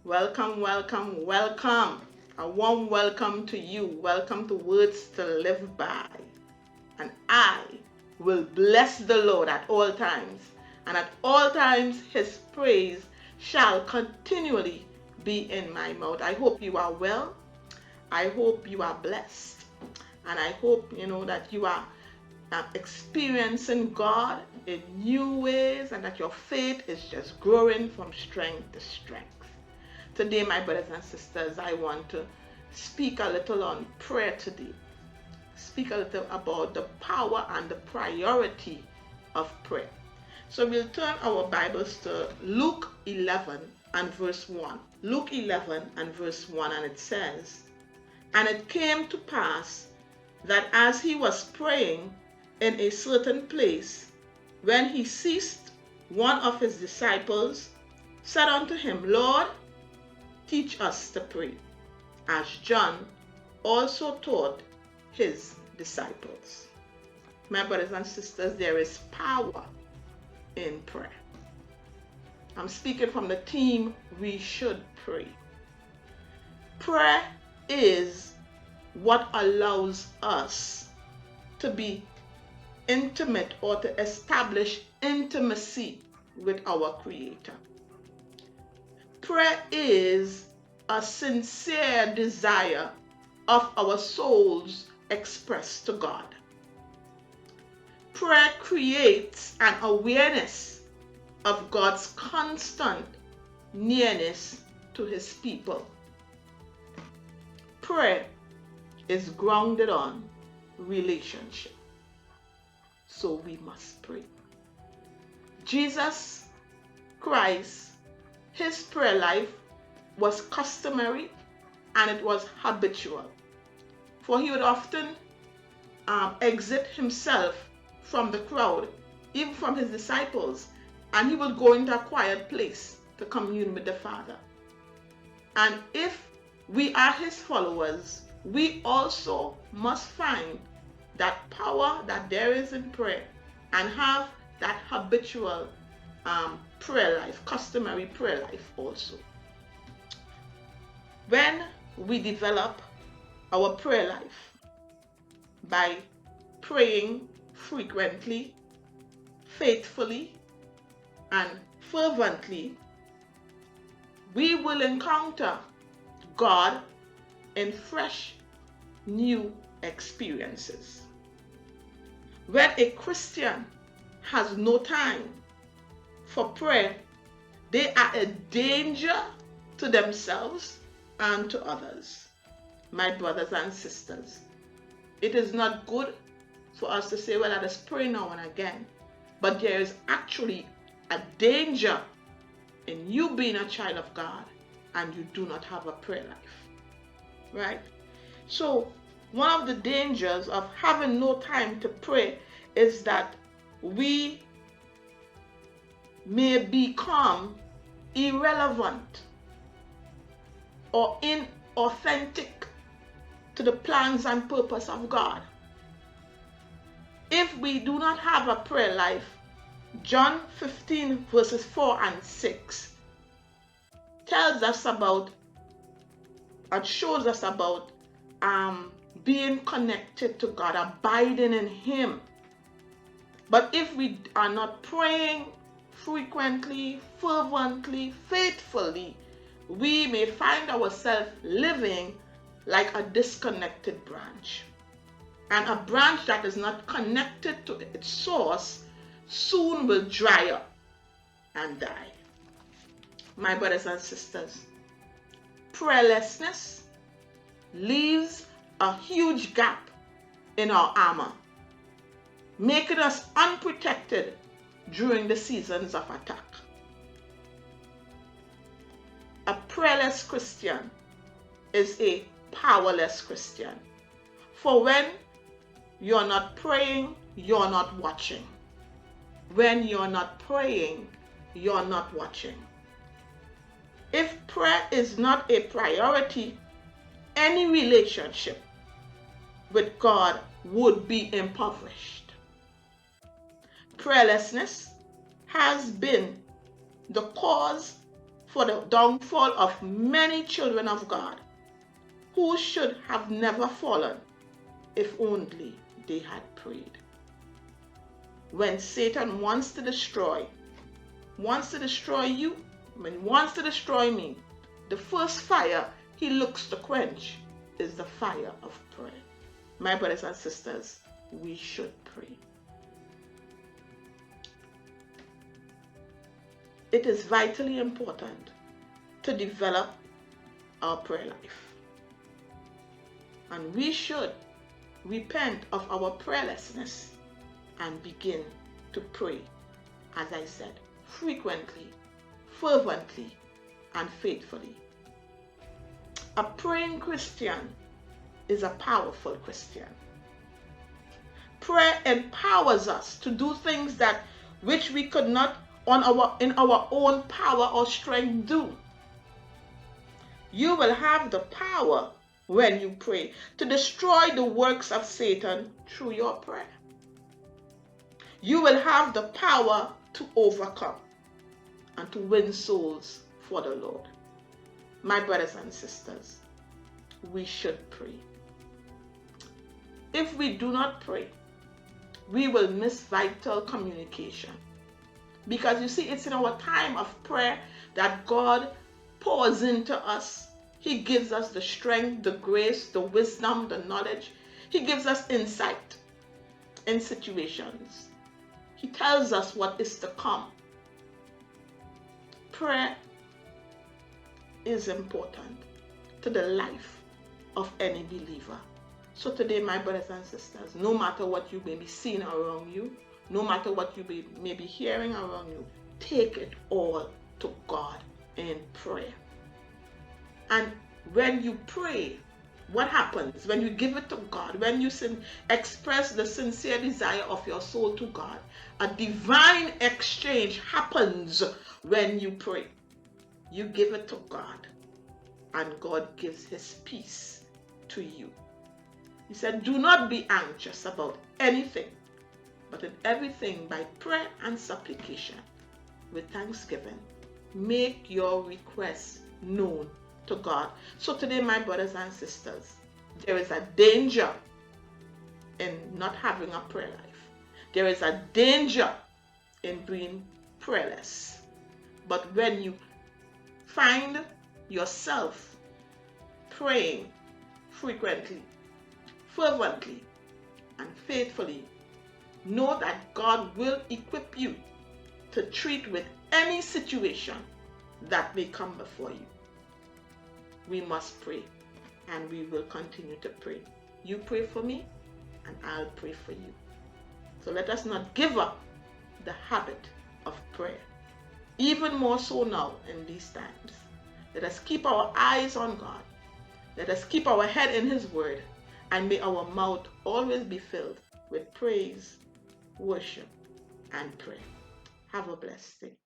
Welcome, welcome, welcome. A warm welcome to you. Welcome to Words to Live By. And I will bless the Lord at all times, and at all times his praise shall continually be in my mouth. I hope you are well. I hope you are blessed. And I hope that you are experiencing God in new ways, and that your faith is just growing from strength to strength. Today, my brothers and sisters, I want to speak a little on prayer today. Speak a little about the power and the priority of prayer. So we'll turn our Bibles to Luke 11 and verse 1. Luke 11 and verse 1, and it says, "And it came to pass that as he was praying in a certain place, when he ceased, one of his disciples said unto him, Lord, teach us to pray, as John also taught his disciples." My brothers and sisters, there is power in prayer. I'm speaking from the theme, we should pray. Prayer is what allows us to be intimate or to establish intimacy with our Creator. Prayer is a sincere desire of our souls expressed to God. Prayer creates an awareness of God's constant nearness to his people. Prayer is grounded on relationship. So we must pray. Jesus Christ, his prayer life was customary and it was habitual. For he would often exit himself from the crowd, even from his disciples, and he would go into a quiet place to commune with the Father. And if we are his followers, we also must find that power that there is in prayer and have that habitual prayer life, customary prayer life also. When we develop our prayer life by praying frequently, faithfully, and fervently, we will encounter God in fresh, new experiences. When a Christian has no time for prayer, they are a danger to themselves and to others. My brothers and sisters, it is not good for us to say, well, let us pray now and again. But there is actually a danger in you being a child of God and you do not have a prayer life. Right? So, one of the dangers of having no time to pray is that we may become irrelevant or inauthentic to the plans and purpose of God. If we do not have a prayer life, John 15 verses 4 and 6 tells us about and shows us about being connected to God, abiding in him. But if we are not praying frequently, fervently, faithfully, we may find ourselves living like a disconnected branch. And a branch that is not connected to its source soon will dry up and die. My brothers and sisters, prayerlessness leaves a huge gap in our armor, making us unprotected during the seasons of attack. A prayerless Christian is a powerless Christian. For when you're not praying, you're not watching. When you're not praying, you're not watching. If prayer is not a priority, any relationship with God would be impoverished. Prayerlessness has been the cause for the downfall of many children of God who should have never fallen if only they had prayed. When Satan wants to destroy you, when he wants to destroy me, the first fire he looks to quench is the fire of prayer. My brothers and sisters, we should pray. It is vitally important to develop our prayer life. And we should repent of our prayerlessness and begin to pray, as I said, frequently, fervently, and faithfully. A praying Christian is a powerful Christian. Prayer empowers us to do things that which we could not in our own power or strength do. You will have the power when you pray to destroy the works of Satan through your prayer. You will have the power to overcome and to win souls for the Lord. My brothers and sisters, we should pray. If we do not pray, we will miss vital communication. Because you see, it's in our time of prayer that God pours into us. He gives us the strength, the grace, the wisdom, the knowledge. He gives us insight in situations. He tells us what is to come. Prayer is important to the life of any believer. So today, my brothers and sisters, no matter what you may be seeing around you, no matter what you may be hearing around you, take it all to God in prayer. And when you pray, what happens? When you give it to God, when you express the sincere desire of your soul to God, a divine exchange happens when you pray. You give it to God, and God gives His peace to you. He said, do not be anxious about anything, but in everything by prayer and supplication, with thanksgiving, make your requests known to God. So today, my brothers and sisters, there is a danger in not having a prayer life. There is a danger in being prayerless. But when you find yourself praying frequently, fervently, and faithfully, know that God will equip you to treat with any situation that may come before you. We must pray, and we will continue to pray. You pray for me, and I'll pray for you. So let us not give up the habit of prayer, even more so now in these times. Let us keep our eyes on God. Let us keep our head in His word, and may our mouth always be filled with praise, worship, and prayer. Have a blessed day.